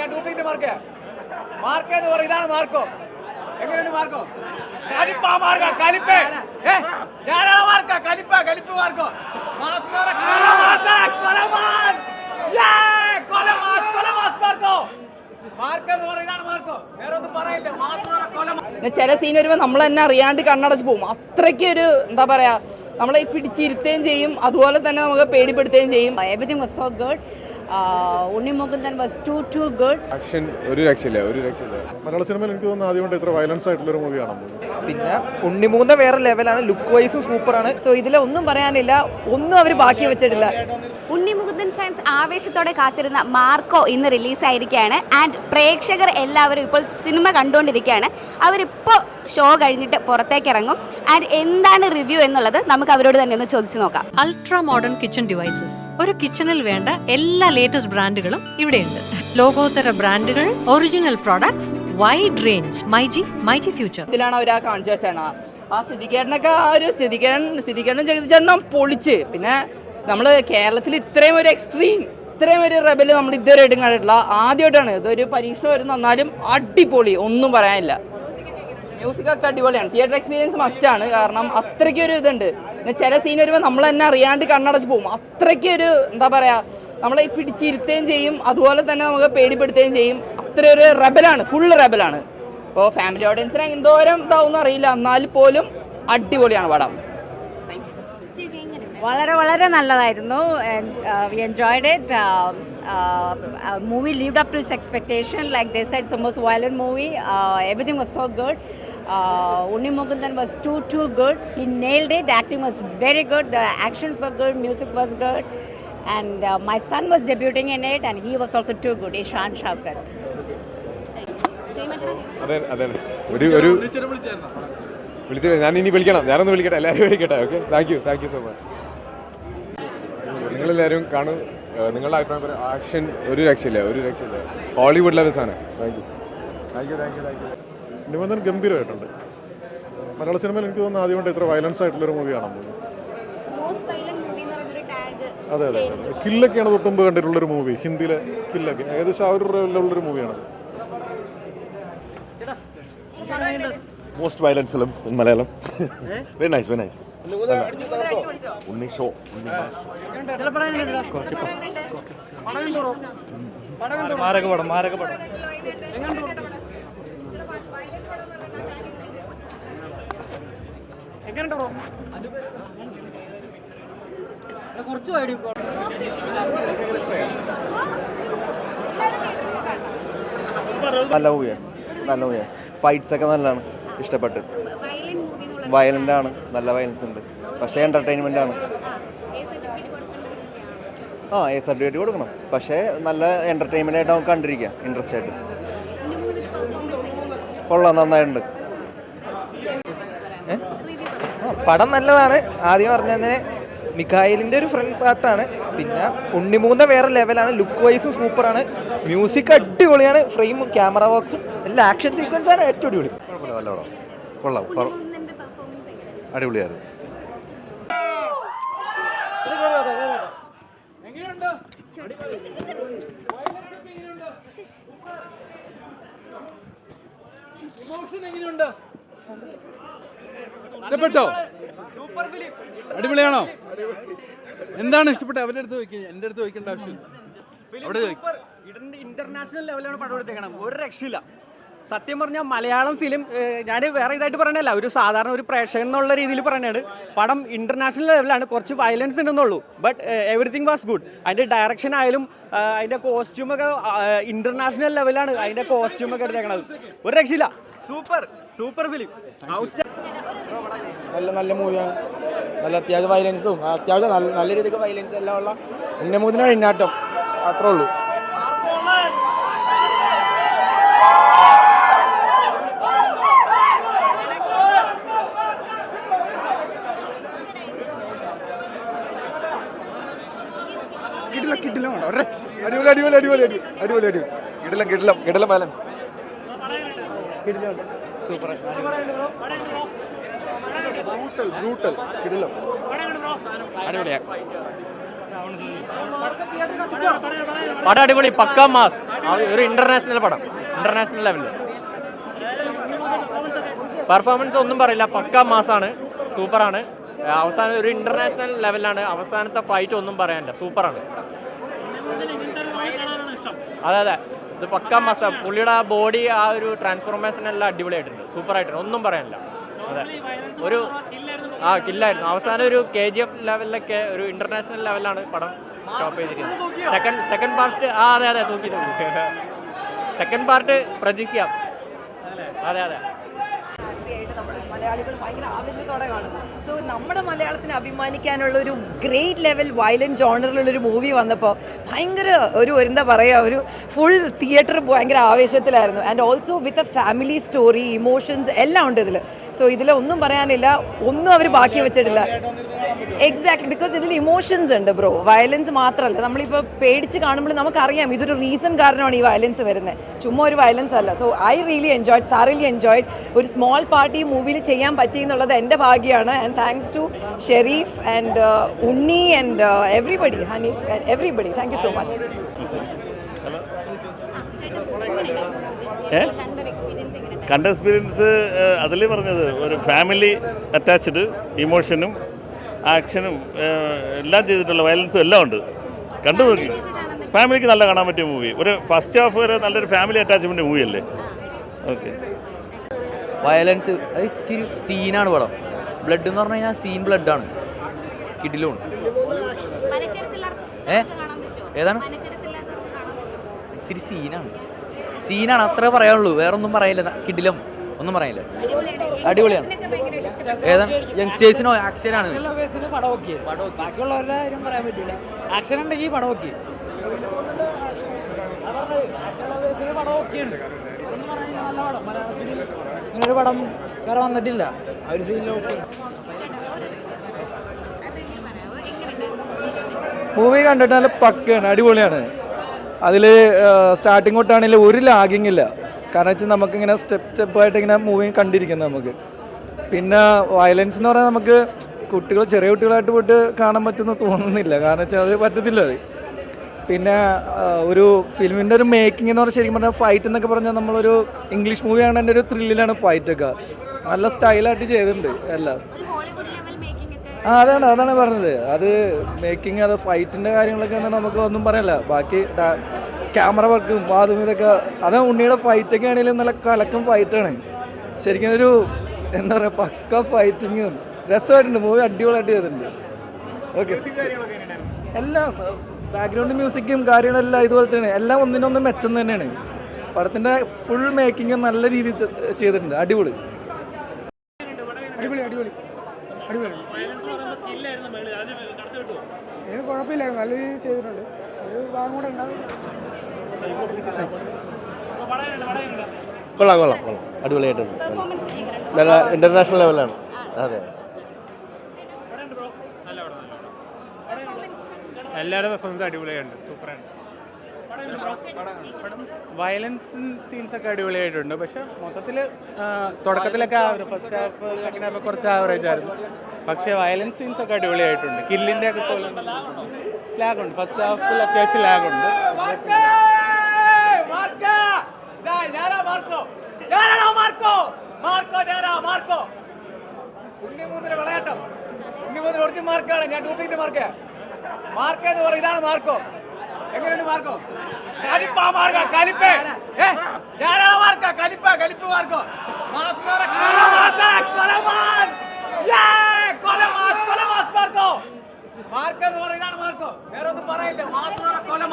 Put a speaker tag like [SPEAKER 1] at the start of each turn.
[SPEAKER 1] ഞാൻ duplicate mark എന്ന് പറയും. ഇതാണ് മാർക്കോ. എങ്ങനെയുണ്ട് മാർക്കോ? കലിപ്പാ മാർക്ക, കലിപ്പ്. ഞാനാ മാർക്ക, കലിപ്പ് മാർക്കോ.
[SPEAKER 2] ചില സീൻ വരുമ്പോൾ നമ്മൾ തന്നെ അറിയാണ്ട് കണ്ണടച്ച് പോകും. അത്രയ്ക്ക് ഒരു എന്താ പറയാ, നമ്മളെ പിടിച്ചിരുത്തുകയും ചെയ്യും, അതുപോലെ തന്നെ നമുക്ക് പേടിപ്പെടുത്തുകയും ചെയ്യും.
[SPEAKER 3] Everything was so good. Unni Mukundan was too good.
[SPEAKER 4] Action ഒരു രക്ഷയില്ല.
[SPEAKER 5] മലയാള സിനിമയിൽ എനിക്ക് തോന്നുന്നു ആദ്യമായിട്ട് ഇത്ര വയലൻസ് ആയിട്ടുള്ളൊരു മൂവിയാണ്.
[SPEAKER 6] പിന്നെ ഉണ്ണിമൂന്ന വേറെ ലെവലാണ്, ലുക്ക് വൈസും സൂപ്പറാണ്.
[SPEAKER 2] സോ ഇതിലൊന്നും പറയാനില്ല, ഒന്നും അവർ ബാക്കി വെച്ചിട്ടില്ല.
[SPEAKER 7] ഉണ്ണി മുകുന്ദൻ ഫാൻസ് ആവേശത്തോടെ കാത്തിരുന്ന മാർക്കോ ഇന്ന് റിലീസായിരിക്കുകയാണ്. ആൻഡ് പ്രേക്ഷകർ എല്ലാവരും ഇപ്പോൾ സിനിമ കണ്ടുകൊണ്ടിരിക്കുകയാണ്. അവരിപ്പോൾ ഷോ കഴിഞ്ഞിട്ട് പുറത്തേക്ക് ഇറങ്ങും. ആൻഡ് എന്താണ് റിവ്യൂ എന്നുള്ളത് നമുക്ക് അവരോട് തന്നെ ഒന്ന് ചോദിച്ചു നോക്കാം.
[SPEAKER 8] അൾട്രാ മോഡേൺ കിച്ചൺ ഡിവൈസസ്, ഒരു കിച്ചണിൽ വേണ്ട എല്ലാ ലേറ്റസ്റ്റ് ബ്രാൻഡുകളും ഇവിടെയുണ്ട്. ലോകോത്തര ബ്രാൻഡുകൾ, original products, wide range. MyG future
[SPEAKER 2] ഇതിലാണ് അവർ കാണിച്ചു വെച്ചാണ്. ആ സ്ഥിതികേടനൊക്കെ ആ ഒരു സ്ഥിതികേടനും ചെയ്തിച്ചേട്ടനും പൊളിച്ച്. പിന്നെ നമ്മൾ കേരളത്തിൽ ഇത്രയും ഒരു എക്സ്ട്രീം, ഇത്രയും ഒരു റെബൽ നമ്മൾ ഇതുവരെ കണ്ടിട്ടില്ല. ആദ്യമായിട്ടാണ് ഇതൊരു പരീക്ഷണം വരുന്ന. എന്നാലും അടിപൊളി, ഒന്നും പറയാനില്ല. മ്യൂസിക്കൊക്കെ അടിപൊളിയാണ്. തിയേറ്റർ എക്സ്പീരിയൻസ് മസ്റ്റാണ്. കാരണം അത്രയ്ക്ക് ഒരു ഇതുണ്ട്. പിന്നെ ചില സീൻ വരുമ്പോൾ നമ്മൾ തന്നെ അറിയാണ്ട് കണ്ണടച്ച് പോകും. അത്രയ്ക്ക് ഒരു എന്താ പറയുക, നമ്മളെ പിടിച്ചിരുത്തുകയും ചെയ്യും, അതുപോലെ തന്നെ നമുക്ക് പേടിപ്പെടുത്തുകയും ചെയ്യും. അത്ര ഒരു റെബലാണ്, ഫുൾ റെബലാണ്. അപ്പോൾ ഫാമിലി ഓഡിയൻസിനെ എന്തോരം ഇതാവുമെന്ന് അറിയില്ല, എന്നാൽ പോലും അടിപൊളിയാണ് പടം.
[SPEAKER 3] വളരെ നല്ലതായിരുന്നു. We enjoyed it. Movie lived up to its expectation. Like they said, it's the most violent movie. Everything was so good. Unni Mukundan was too good. He nailed it. The acting was very good. The actions were good. Music was good. And my son was debuting in it, and he was also too good. Ishan Shaukat.
[SPEAKER 4] അതെ വിളിച്ചു. ഞാനൊന്ന് വിളിക്കട്ടെ, എല്ലാവരും വിളിക്കട്ടെ. Okay, thank you so much. നിങ്ങളെല്ലാവരും കാണും. നിങ്ങളുടെ അഭിപ്രായം പറയാം. ആക്ഷൻ ഒരു രക്ഷയില്ല. ഹോളിവുഡ് ലെവൽ സാധനം. Thank you.
[SPEAKER 5] ഉണ്ണിമുകുന്ദൻ ഗംഭീരമായിട്ടുണ്ട്. മലയാള സിനിമയിൽ എനിക്ക് തോന്നുന്നു ആദ്യമായിട്ട് ഇത്ര വയലൻസ് ആയിട്ടുള്ളൊരു മൂവിയാണ്. അതെ. കില്ലൊക്കെയാണ് തൊട്ടുമ്പ് കണ്ടിട്ടുള്ളൊരു മൂവി. ഹിന്ദിയിലെ കില്ലൊക്കെ ഏകദേശം ആ ഒരു ലെവലുള്ളൊരു മൂവിയാണ്.
[SPEAKER 9] Most violent film in Malayalam. Very nice. Unni show.
[SPEAKER 6] മാരക പടം.
[SPEAKER 9] നല്ല മൂവിയാണ്. ഫൈറ്റ്സ് ഒക്കെ നല്ലതാണ്, ഇഷ്ടപ്പെട്ടു. വയലൻ്റ് ആണ്, നല്ല വയലൻസ് ഉണ്ട്, പക്ഷേ എൻ്റർടൈൻമെൻ്റ് ആണ്. A സർട്ടിഫിക്കറ്റ് കൊടുക്കണം, പക്ഷേ നല്ല എൻ്റർടൈൻമെൻ്റ് ആയിട്ട് നമുക്ക് കണ്ടിരിക്കാം, ഇൻട്രസ്റ്റ് ആയിട്ട്. കൊള്ളാം, നന്നായിട്ടുണ്ട്.
[SPEAKER 6] പടം നല്ലതാണ്. ആദ്യം പറഞ്ഞതിന് മിഖായിലിൻ്റെ ഒരു ഫ്രണ്ട് പാർട്ടാണ്. പിന്നെ ഉണ്ണിമൂന്ന വേറെ ലെവലാണ്, ലുക്ക് വൈസും സൂപ്പറാണ്. മ്യൂസിക് അടിപൊളിയാണ്. ഫ്രെയിമും ക്യാമറ വർക്ക്സും എല്ലാ ആക്ഷൻ സീക്വൻസാണ് ഏറ്റവും അടിപൊളി.
[SPEAKER 9] നല്ല പടം, കൊള്ളാം, അടിപൊളിയായിരുന്നു.
[SPEAKER 1] ഇഷ്ടപ്പെട്ടോ? അടിപൊളിയാണോ? എന്താണ് ഇഷ്ടപ്പെട്ടത്? അവരുടെ അടുത്ത് ചോദിക്കുക, എൻ്റെ അടുത്ത് ചോദിക്കേണ്ട ആവശ്യമില്ല.
[SPEAKER 10] ഇന്റർനാഷണൽ ലെവലാണ് പടം എടുത്തേക്കണം. ഒരു രക്ഷയില്ല. സത്യം പറഞ്ഞാൽ മലയാളം ഫിലിം, ഞാൻ വേറെ ഇതായിട്ട് പറയണല്ല, ഒരു സാധാരണ ഒരു പ്രേക്ഷകൻ എന്നുള്ള രീതിയിൽ പറയണത്. പടം ഇന്റർനാഷണൽ ലെവലാണ്. കുറച്ച് വയലൻസ് ഉണ്ടെന്നുള്ളൂ, ബട്ട് എവറിത്തിങ് വാസ് ഗുഡ്. അതിൻ്റെ ഡയറക്ഷൻ ആയാലും അതിൻ്റെ കോസ്റ്റ്യൂമൊക്കെ ഇന്റർനാഷണൽ ലെവലാണ്. അതിൻ്റെ കോസ്റ്റ്യൂമൊക്കെ എടുത്തേക്കണത്. ഒരു രക്ഷയില്ല. Super film.
[SPEAKER 6] നല്ല മൂവിയാണ്. നല്ല അത്യാവശ്യം വയലൻസും നല്ല രീതിക്ക് വയലൻസ് എല്ലാം ഉള്ള ഉണ്ണിമുകുന്ദനാണ് ഇന്നാട്ടം. അത്രേ ഉള്ളൂ.
[SPEAKER 4] കിടിലം ബാലൻസ്.
[SPEAKER 5] ബ്രൂട്ടൽ കിടിലം.
[SPEAKER 1] അടിപൊളിയാ.
[SPEAKER 10] പടം അടിപൊളി, പക്ക മാസ്, ഒരു ഇന്റർനാഷണൽ പടം, ഇന്റർനാഷണൽ ലെവലിൽ. പെർഫോമൻസ് ഒന്നും പറയില്ല, പക്ക മാസാണ്, സൂപ്പറാണ്. അവസാനം ഒരു ഇന്റർനാഷണൽ ലെവലാണ്. അവസാനത്തെ ഫൈറ്റ് ഒന്നും പറയാനില്ല, സൂപ്പറാണ്. അതെ അതെ, ഇത് പക്ക മാസ. പുള്ളിയുടെ ബോഡി, ആ ഒരു ട്രാൻസ്ഫോർമേഷൻ എല്ലാം അടിപൊളിയായിട്ടുണ്ട്, സൂപ്പറായിട്ടുണ്ട്, ഒന്നും പറയാനില്ല. അതെ, ഒരു കില്ലായിരുന്നു. അവസാനം ഒരു KGF ലെവലിലൊക്കെ, ഒരു ഇന്റർനാഷണൽ ലെവലാണ് പടം സ്റ്റോപ്പ് ചെയ്തിരിക്കുന്നത്. സെക്കൻഡ് പാർട്ട് അതെ അതെ തൂക്കി സെക്കൻഡ് പാർട്ട് പ്രതീക്ഷിക്കാം. അതെ അതെ,
[SPEAKER 11] നമ്മൾ മലയാളികൾ ഭയങ്കര ആവേശത്തോടെ കാണുന്നു. സോ നമ്മുടെ മലയാളത്തിന് അഭിമാനിക്കാനുള്ള ഒരു ഗ്രേറ്റ് ലെവൽ വയലന്റ് ജോണറിലുള്ളൊരു മൂവി വന്നപ്പോൾ ഭയങ്കര എന്താ പറയുക, ഒരു ഫുൾ തിയേറ്റർ ഭയങ്കര ആവേശത്തിലായിരുന്നു. And also with a family story, emotions എല്ലാം ഉണ്ട് ഇതിൽ. സോ ഇതിലൊന്നും പറയാനില്ല, ഒന്നും അവർ ബാക്കി വെച്ചിട്ടില്ല. എക്സാക്ട്ലി, ബിക്കോസ് ഇതിൽ ഇമോഷൻസ് ഉണ്ട് ബ്രോ, വയലൻസ് മാത്രമല്ല. നമ്മളിപ്പോൾ പേടിച്ച് കാണുമ്പോൾ നമുക്കറിയാം ഇതൊരു റീസൺ കാരണമാണ് ഈ വയലൻസ് വരുന്നത്, ചുമ്മാ ഒരു വയലൻസ് അല്ല. So I really enjoyed, thoroughly enjoyed. ഒരു സ്മോൾ പാർട്ടി മൂവിയിൽ ചെയ്യാൻ പറ്റി എന്നുള്ളത് എൻ്റെ ഭാഗ്യമാണ്. And thanks to Sherif and Unni and everybody, Hanif and everybody. Thank you so much.
[SPEAKER 12] കണ്ട എക്സ്പീരിയൻസ് അതിൽ പറഞ്ഞത് ഒരു ഫാമിലി അറ്റാച്ച്ഡ്, ഇമോഷനും ആക്ഷനും എല്ലാം ചെയ്തിട്ടുള്ള വയലൻസും എല്ലാം ഉണ്ട്. കണ്ടു നോക്കി, ഫാമിലിക്ക് നല്ല കാണാൻ പറ്റിയ മൂവി. ഒരു ഫസ്റ്റ് ഹാഫ് വരെ നല്ലൊരു ഫാമിലി അറ്റാച്ച്മെൻറ്റ് മൂവിയല്ലേ. ഓക്കെ.
[SPEAKER 2] വയലൻസ് അത് ഇച്ചിരി സീനാണ് പടം. ബ്ലഡ് എന്ന് പറഞ്ഞു കഴിഞ്ഞാൽ സീൻ ബ്ലഡാണ്, കിഡിലുമാണ്. ഏതാണ്? ഇച്ചിരി സീനാണ് അത്രേ പറയാനുള്ളൂ, വേറൊന്നും പറയില്ല. കിഡിലും ഒന്നും പറയില്ല, അടിപൊളിയാണ്. ഏതാണ്? യങ്സ്റ്റേഴ്സിനോ ആക്ഷനാണ്
[SPEAKER 1] പടം ഓക്കെ, ബാക്കിയുള്ളവരുടെ കാര്യം പറയാൻ പറ്റില്ല. ആക്ഷൻ ഉണ്ടെങ്കിൽ പടം ഓക്കെ, പടം ഓക്കെയുണ്ട്. നല്ല പടം, മലയാളത്തിൽ ഇങ്ങനൊരു പടം വേറെ വന്നിട്ടില്ല. ആ ഒരു സീനിൽ ഓക്കെ.
[SPEAKER 6] മൂവി കണ്ടിട്ട് നല്ല പക്കയാണ്, അടിപൊളിയാണ്. അതിൽ സ്റ്റാർട്ടിങ് തൊട്ടാണെങ്കിൽ ഒരു ലാഗിങ് ഇല്ല. കാരണം വെച്ചാൽ നമുക്കിങ്ങനെ സ്റ്റെപ്പായിട്ട് ഇങ്ങനെ മൂവി കണ്ടിരിക്കുന്നത് നമുക്ക്. പിന്നെ വയലൻസ് എന്ന് പറഞ്ഞാൽ നമുക്ക് ചെറിയ കുട്ടികളായിട്ട് പോയിട്ട് കാണാൻ പറ്റുമെന്ന് തോന്നുന്നില്ല, കാരണം വെച്ചാൽ അത് പറ്റത്തില്ല. അത് പിന്നെ ഒരു ഫിലിമിൻ്റെ ഒരു മേക്കിംഗ് എന്ന് പറഞ്ഞാൽ ശരിക്കും പറഞ്ഞാൽ ഫൈറ്റ് എന്നൊക്കെ പറഞ്ഞാൽ നമ്മളൊരു ഇംഗ്ലീഷ് മൂവി ആണ്, എൻ്റെ ഒരു ത്രില്ലിലാണ് ഫൈറ്റൊക്കെ. നല്ല സ്റ്റൈലായിട്ട് ചെയ്തിട്ടുണ്ട് എല്ലാം. അതാണ് പറഞ്ഞത്. അത് മേക്കിംഗ്, അത് ഫൈറ്റിൻ്റെ കാര്യങ്ങളൊക്കെ നമുക്ക് ഒന്നും പറയല്ല. ബാക്കി ക്യാമറ വർക്കും അതും ഇതൊക്കെ, അത് ഉണ്ണിയുടെ ഫൈറ്റൊക്കെ ആണെങ്കിലും നല്ല കലക്കം ഫൈറ്റാണ്. ശരിക്കും ഒരു എന്താ പറയുക, പക്ക ഫൈറ്റിങ്ങും രസമായിട്ടുണ്ട്. മൂവി അടിപൊളിയായിട്ട് ചെയ്തിട്ടുണ്ട്. ഓക്കെ, എല്ലാം ബാക്ക്ഗ്രൗണ്ട് മ്യൂസിക്കും കാര്യങ്ങളെല്ലാം ഇതുപോലെ തന്നെയാണ്. എല്ലാം ഒന്നിനൊന്ന് മെച്ചം തന്നെയാണ്. പടത്തിൻ്റെ ഫുൾ മേക്കിങ് നല്ല രീതിയിൽ ചെയ്തിട്ടുണ്ട്. അടിപൊളി.
[SPEAKER 1] കുഴപ്പമില്ലായിരുന്നു, നല്ല രീതിയിൽ ചെയ്തിട്ടുണ്ട്. ഒരു ഭാഗം കൂടെ ഉണ്ടാവും.
[SPEAKER 9] കൊള്ളാം, അടിപൊളിയായിട്ടുണ്ട്. നല്ല ഇന്റർനാഷണൽ ലെവലാണ്. അതെ,
[SPEAKER 13] എല്ലാവരുടെ പെർഫോമൻസ് അടിപൊളിയായിട്ടുണ്ട്, സൂപ്പറാണ്. വയലൻസ് സീൻസൊക്കെ അടിപൊളിയായിട്ടുണ്ട്. പക്ഷെ മൊത്തത്തിൽ തുടക്കത്തിലൊക്കെ ഫസ്റ്റ് ഹാഫ് സെക്കൻഡ് ഹാഫ് കുറച്ച് ആവറേജ് ആയിരുന്നു. പക്ഷേ വയലൻസ് സീൻസൊക്കെ അടിപൊളിയായിട്ടുണ്ട്. കില്ലിൻ്റെ ഒക്കെ പോലെ ലാഗുണ്ട്, ഫസ്റ്റ് ഹാഫിൽ അത്യാവശ്യം ലാഗുണ്ട്.
[SPEAKER 1] ഒറിജിനൽ മാർക്കാണ്, ഞാൻ ഡ്യൂപ്ലിക്കേറ്റ് മാർക്ക്. മാർക്ക് എന്ന് പറയും, ഇതാണ് മാർക്കോ. എങ്ങനെയുണ്ട് മാർക്കോ? കലിപ്പ് മാർക്കോ. മാർക്ക് എന്ന് പറയും, ഇതാണ് മാർക്കോ. വേറെ ഒന്നും പറയില്ല.